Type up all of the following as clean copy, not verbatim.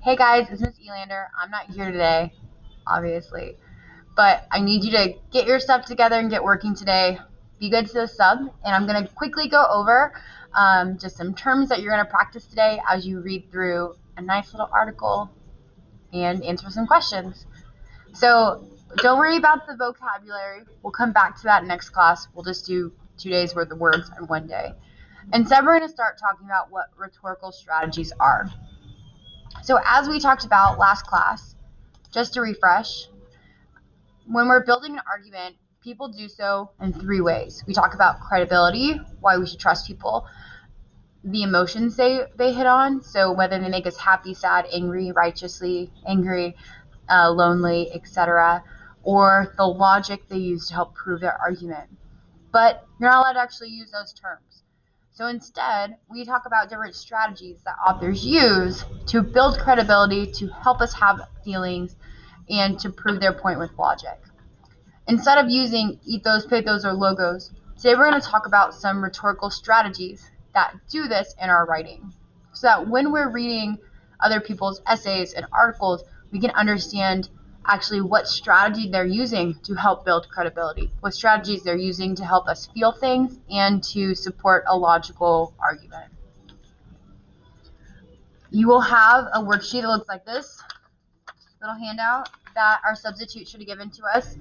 Hey guys, it's Miss Elander. I'm not here today, obviously, but I need you to get your stuff together and get working today. Be good to the sub, and I'm going to quickly go over just some terms that you're going to practice today as you read through a nice little article and answer some questions. So don't worry about the vocabulary. We'll come back to that next class. We'll just do 2 days worth of words in 1 day. Instead, we're going to start talking about what rhetorical strategies are. So as we talked about last class, just to refresh, when we're building an argument, people do so in 3 ways. We talk about credibility, why we should trust people, the emotions they hit on, so whether they make us happy, sad, angry, righteously angry, lonely, etc., or the logic they use to help prove their argument. But you're not allowed to actually use those terms. So instead, we talk about different strategies that authors use to build credibility, to help us have feelings, and to prove their point with logic. Instead of using ethos, pathos, or logos, today we're going to talk about some rhetorical strategies that do this in our writing, so that when we're reading other people's essays and articles, we can understand actually what strategy they're using to help build credibility, what strategies they're using to help us feel things and to support a logical argument. You will have a worksheet that looks like this, little handout that our substitute should have given to us.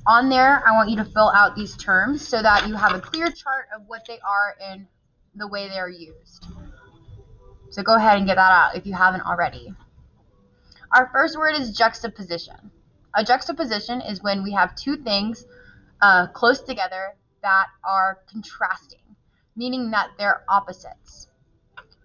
On there, I want you to fill out these terms so that you have a clear chart of what they are and the way they are used. So go ahead and get that out if you haven't already. Our first word is juxtaposition. A juxtaposition is when we have two things close together that are contrasting, meaning that they're opposites.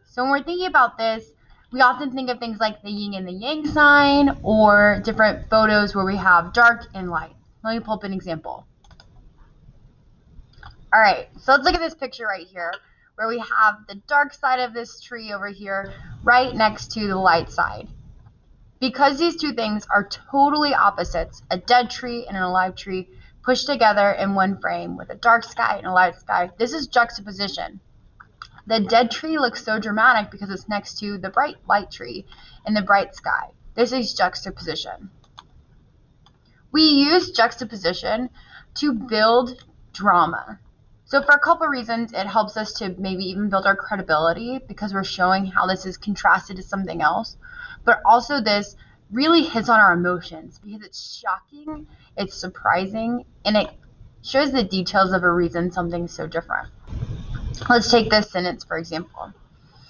So when we're thinking about this, we often think of things like the yin and the yang sign, or different photos where we have dark and light. Let me pull up an example. All right, so let's look at this picture right here, where we have the dark side of this tree over here right next to the light side. Because these two things are totally opposites, a dead tree and an alive tree pushed together in one frame with a dark sky and a light sky, this is juxtaposition. The dead tree looks so dramatic because it's next to the bright light tree and the bright sky. This is juxtaposition. We use juxtaposition to build drama. So for a couple of reasons, it helps us to maybe even build our credibility because we're showing how this is contrasted to something else. But also this really hits on our emotions because it's shocking, it's surprising, and it shows the details of a reason something's so different. Let's take this sentence, for example.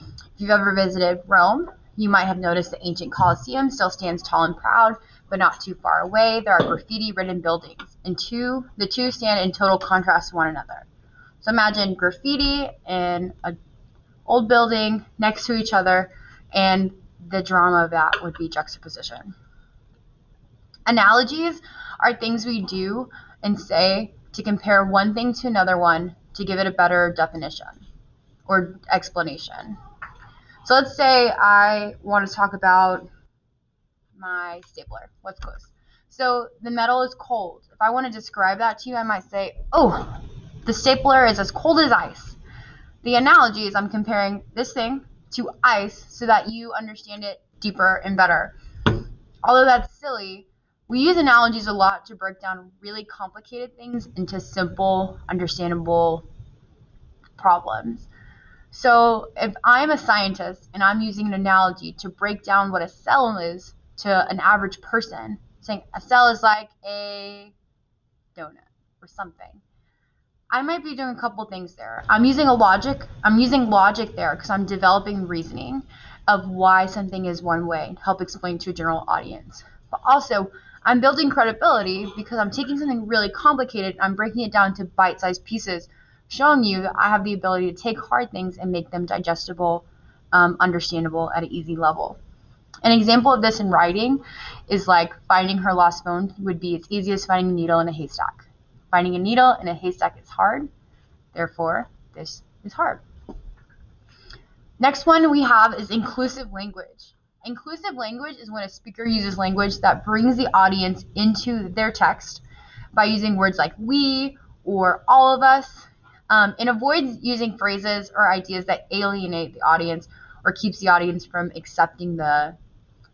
If you've ever visited Rome, you might have noticed the ancient Colosseum still stands tall and proud, but not too far away. There are graffiti-ridden buildings, and the two stand in total contrast to one another. So imagine graffiti in an old building next to each other, and the drama of that would be juxtaposition. Analogies are things we do and say to compare one thing to another one to give it a better definition or explanation. So let's say I want to talk about my stapler. What's close? So the metal is cold. If I want to describe that to you, I might say, oh, the stapler is as cold as ice. The analogy is I'm comparing this thing to ice so that you understand it deeper and better. Although that's silly, we use analogies a lot to break down really complicated things into simple, understandable problems. So if I'm a scientist and I'm using an analogy to break down what a cell is to an average person, saying a cell is like a donut or something, I might be doing a couple things there. I'm using logic there because I'm developing reasoning of why something is one way to help explain to a general audience. But also, I'm building credibility because I'm taking something really complicated and I'm breaking it down to bite-sized pieces, showing you that I have the ability to take hard things and make them digestible, understandable at an easy level. An example of this in writing is like finding her lost phone would be as easy as finding a needle in a haystack. Finding a needle in a haystack is hard, therefore this is hard. Next one we have is inclusive language. Inclusive language is when a speaker uses language that brings the audience into their text by using words like we or all of us, and avoids using phrases or ideas that alienate the audience or keeps the audience from accepting the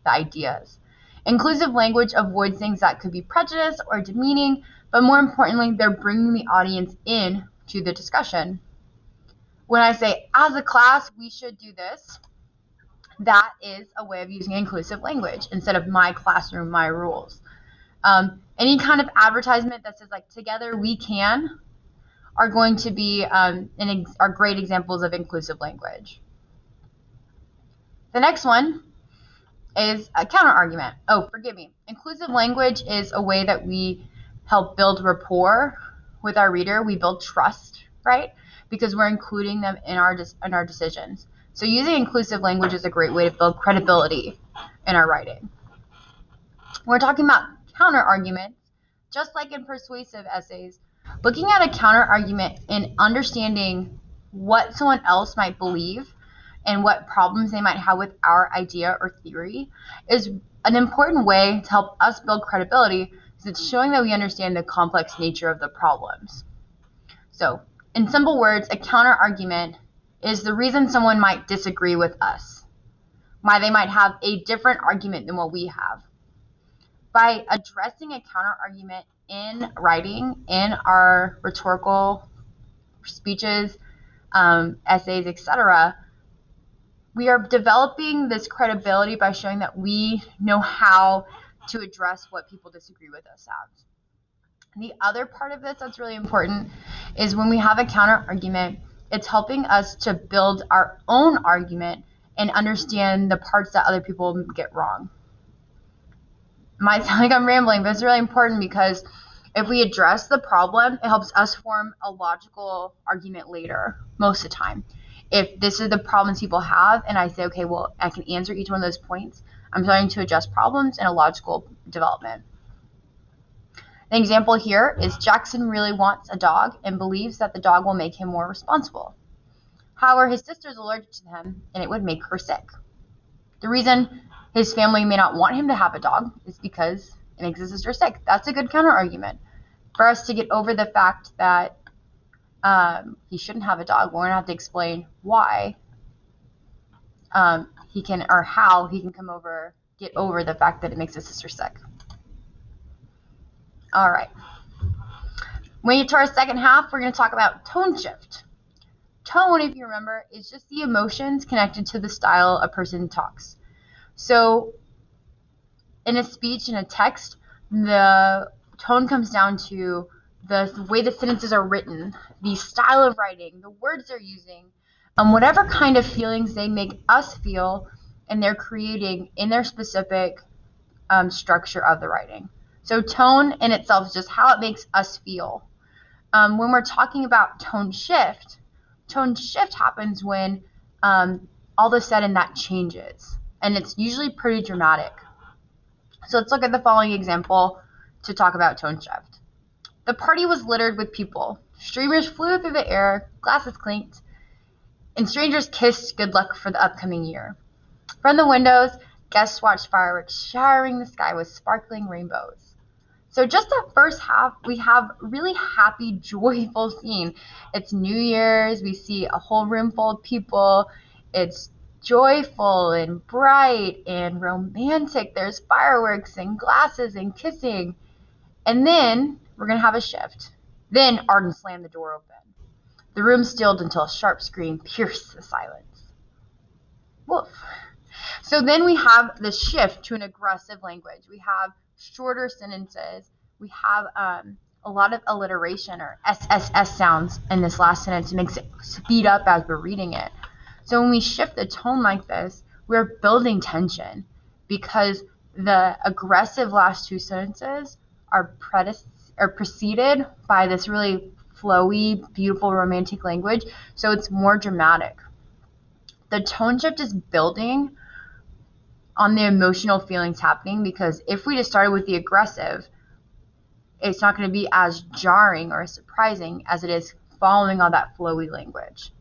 the ideas. Inclusive language avoids things that could be prejudice or demeaning, but more importantly, they're bringing the audience in to the discussion. When I say, as a class, we should do this, that is a way of using inclusive language instead of my classroom, my rules. Any kind of advertisement that says like together we can are going to be are great examples of inclusive language. The next one is a counter argument. Oh, forgive me. Inclusive language is a way that we help build rapport with our reader. We build trust, right? Because we're including them in our decisions. So using inclusive language is a great way to build credibility in our writing. We're talking about counter arguments, just like in persuasive essays. Looking at a counter argument and understanding what someone else might believe and what problems they might have with our idea or theory is an important way to help us build credibility, because it's showing that we understand the complex nature of the problems. So, in simple words, a counter argument is the reason someone might disagree with us, why they might have a different argument than what we have. By addressing a counter argument in writing, in our rhetorical speeches, essays, etc., we are developing this credibility by showing that we know how to address what people disagree with us as. The other part of this that's really important is when we have a counter argument, it's helping us to build our own argument and understand the parts that other people get wrong. It might sound like I'm rambling, but it's really important because if we address the problem, it helps us form a logical argument later, most of the time. If this is the problems people have, and I say, okay, well, I can answer each one of those points, I'm starting to address problems in a logical development. An example here is Jackson really wants a dog and believes that the dog will make him more responsible. However, his sister is allergic to him, and it would make her sick. The reason his family may not want him to have a dog is because it makes his sister sick. That's a good counter argument for us to get over the fact that he shouldn't have a dog. We're going to have to explain why he can, or how he can get over the fact that it makes his sister sick. All right. When you get to our second half, we're going to talk about tone shift. Tone, if you remember, is just the emotions connected to the style a person talks. So in a speech, in a text, the tone comes down to the way the sentences are written, the style of writing, the words they're using, whatever kind of feelings they make us feel, and they're creating in their specific structure of the writing. So tone in itself is just how it makes us feel. When we're talking about tone shift happens when all of a sudden that changes, and it's usually pretty dramatic. So let's look at the following example to talk about tone shift. The party was littered with people. Streamers flew through the air, glasses clinked, and strangers kissed good luck for the upcoming year. From the windows, guests watched fireworks showering the sky with sparkling rainbows. So just that first half, we have really happy, joyful scene. It's New Year's. We see a whole room full of people. It's joyful and bright and romantic. There's fireworks and glasses and kissing. And then we're going to have a shift. Then Arden slammed the door open. The room stilled until a sharp scream pierced the silence. Woof. So then we have this shift to an aggressive language. We have shorter sentences. We have a lot of alliteration or SSS sounds in this last sentence. It makes it speed up as we're reading it. So when we shift the tone like this, we're building tension because the aggressive last two sentences are preceded by this really flowy, beautiful, romantic language. So it's more dramatic. The tone shift is building on the emotional feelings happening, because if we just started with the aggressive, it's not going to be as jarring or as surprising as it is following on that flowy language.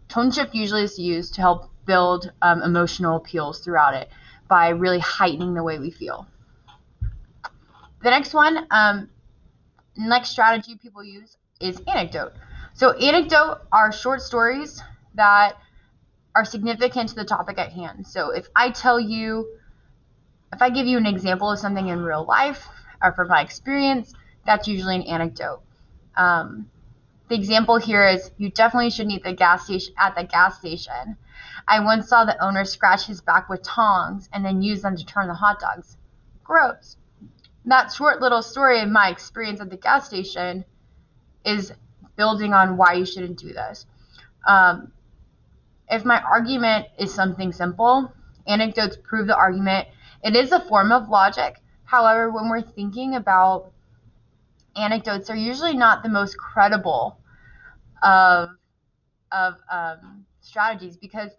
Tone shift usually is used to help build emotional appeals throughout it by really heightening the way we feel. The next strategy people use is anecdote. So anecdote are short stories that are significant to the topic at hand. So if I tell you If I give you an example of something in real life or from my experience, that's usually an anecdote. The example here is, you definitely shouldn't eat at the gas station. I once saw the owner scratch his back with tongs and then use them to turn the hot dogs. Gross. That short little story of my experience at the gas station is building on why you shouldn't do this. If my argument is something simple, anecdotes prove the argument. It is a form of logic. However, when we're thinking about anecdotes, they're usually not the most credible of strategies, because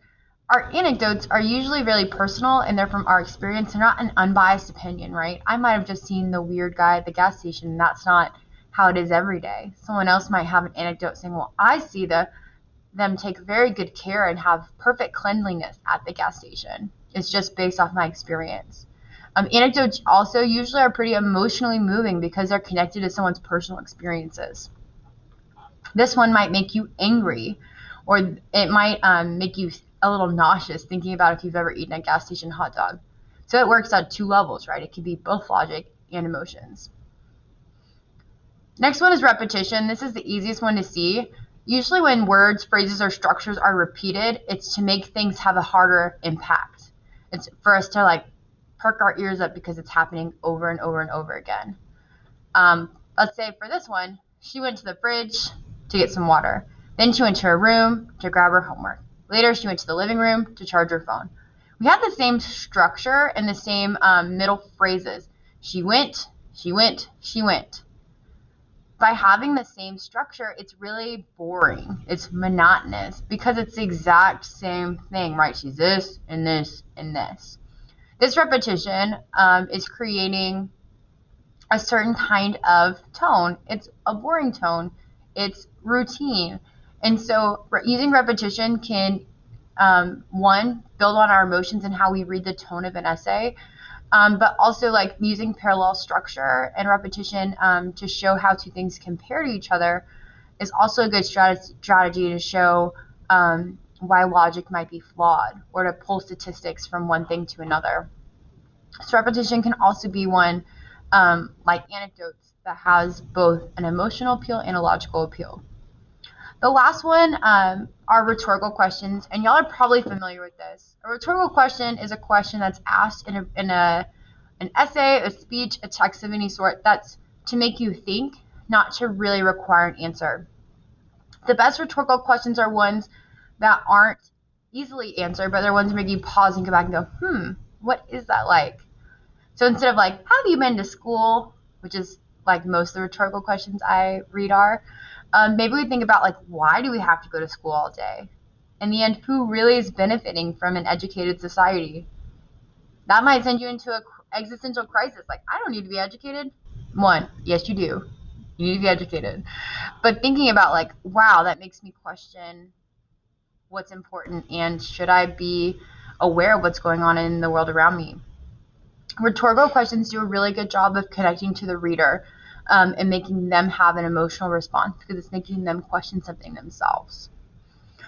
our anecdotes are usually really personal and they're from our experience. They're not an unbiased opinion, right? I might have just seen the weird guy at the gas station, and that's not how it is every day. Someone else might have an anecdote saying, well, I see them take very good care and have perfect cleanliness at the gas station. It's just based off my experience. Anecdotes also usually are pretty emotionally moving because they're connected to someone's personal experiences. This one might make you angry, or it might make you a little nauseous thinking about if you've ever eaten a gas station hot dog. So it works at two levels, right? It can be both logic and emotions. Next one is repetition. This is the easiest one to see. Usually when words, phrases, or structures are repeated, it's to make things have a harder impact. It's for us to like perk our ears up because it's happening over and over and over again. Let's say for this one, she went to the fridge to get some water. Then she went to her room to grab her homework. Later, she went to the living room to charge her phone. We have the same structure and the same middle phrases. She went, she went, she went. By having the same structure, it's really boring. It's monotonous because it's the exact same thing, right? She's this and this and this. This repetition is creating a certain kind of tone. It's a boring tone. It's routine. And so using repetition can, one, build on our emotions and how we read the tone of an essay, but also like using parallel structure and repetition to show how two things compare to each other is also a good strategy to show why logic might be flawed, or to pull statistics from one thing to another. So repetition can also be one, like anecdotes, that has both an emotional appeal and a logical appeal. The last one are rhetorical questions, and y'all are probably familiar with this. A rhetorical question is a question that's asked in an essay, a speech, a text of any sort, that's to make you think, not to really require an answer. The best rhetorical questions are ones that aren't easily answered, but they're ones that make you pause and go back and go, what is that like? So instead of like, have you been to school, which is like most of the rhetorical questions I read are, maybe we think about like, why do we have to go to school all day? In the end, who really is benefiting from an educated society? That might send you into an existential crisis. Like, I don't need to be educated. One, yes, you do. You need to be educated. But thinking about like, wow, that makes me question what's important, and should I be aware of what's going on in the world around me? Rhetorical questions do a really good job of connecting to the reader and making them have an emotional response, because it's making them question something themselves.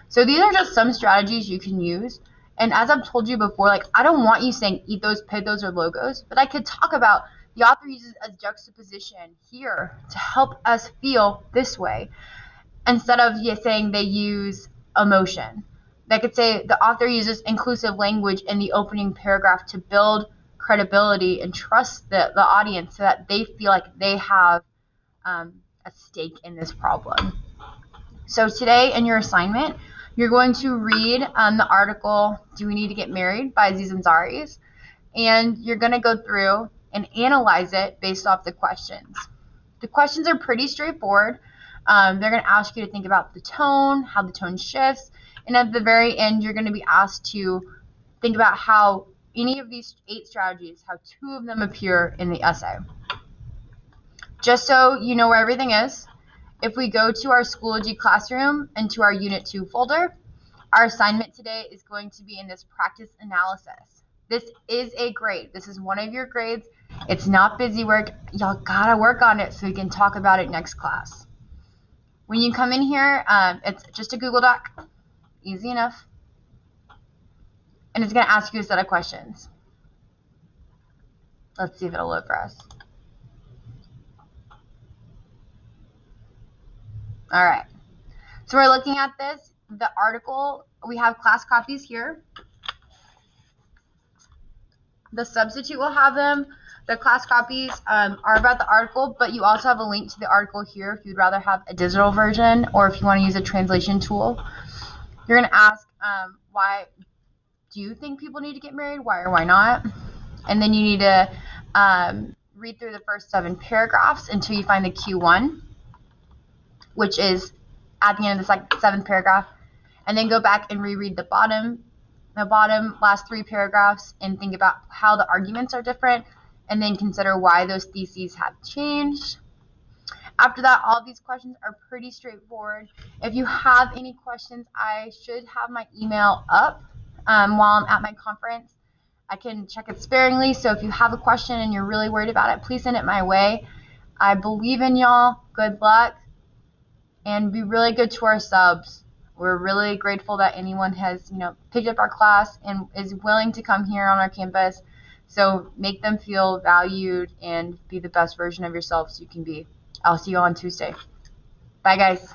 So these are just some strategies you can use. And as I've told you before, like, I don't want you saying ethos, pathos, or logos, but I could talk about the author uses a juxtaposition here to help us feel this way, instead of saying they use emotion. They could say the author uses inclusive language in the opening paragraph to build credibility and trust the audience, so that they feel like they have a stake in this problem. So today in your assignment, you're going to read the article, Do We Need to Get Married by Aziz Ansari's, and you're going to go through and analyze it based off the questions. The questions are pretty straightforward. They're going to ask you to think about the tone, how the tone shifts, and at the very end, you're going to be asked to think about how any of these 8 strategies, how 2 of them appear in the essay. Just so you know where everything is, if we go to our Schoology classroom and to our Unit 2 folder, our assignment today is going to be in this practice analysis. This is a grade. This is one of your grades. It's not busy work. Y'all gotta work on it so we can talk about it next class. When you come in here, it's just a Google Doc. Easy enough. And it's gonna ask you a set of questions. Let's see if it'll load for us. All right. So we're looking at this, the article. We have class copies here. The substitute will have them. The class copies are about the article, but you also have a link to the article here if you'd rather have a digital version or if you want to use a translation tool. You're going to ask why do you think people need to get married? Why or why not? And then you need to read through the first 7 paragraphs until you find the Q1, which is at the end of the 7th paragraph. And then go back and reread the bottom last 3 paragraphs and think about how the arguments are different, and then consider why those theses have changed. After that, all these questions are pretty straightforward. If you have any questions, I should have my email up while I'm at my conference. I can check it sparingly, so if you have a question and you're really worried about it, please send it my way. I believe in y'all. Good luck, and be really good to our subs. We're really grateful that anyone has, picked up our class and is willing to come here on our campus. So make them feel valued and be the best version of yourselves you can be. I'll see you on Tuesday. Bye, guys.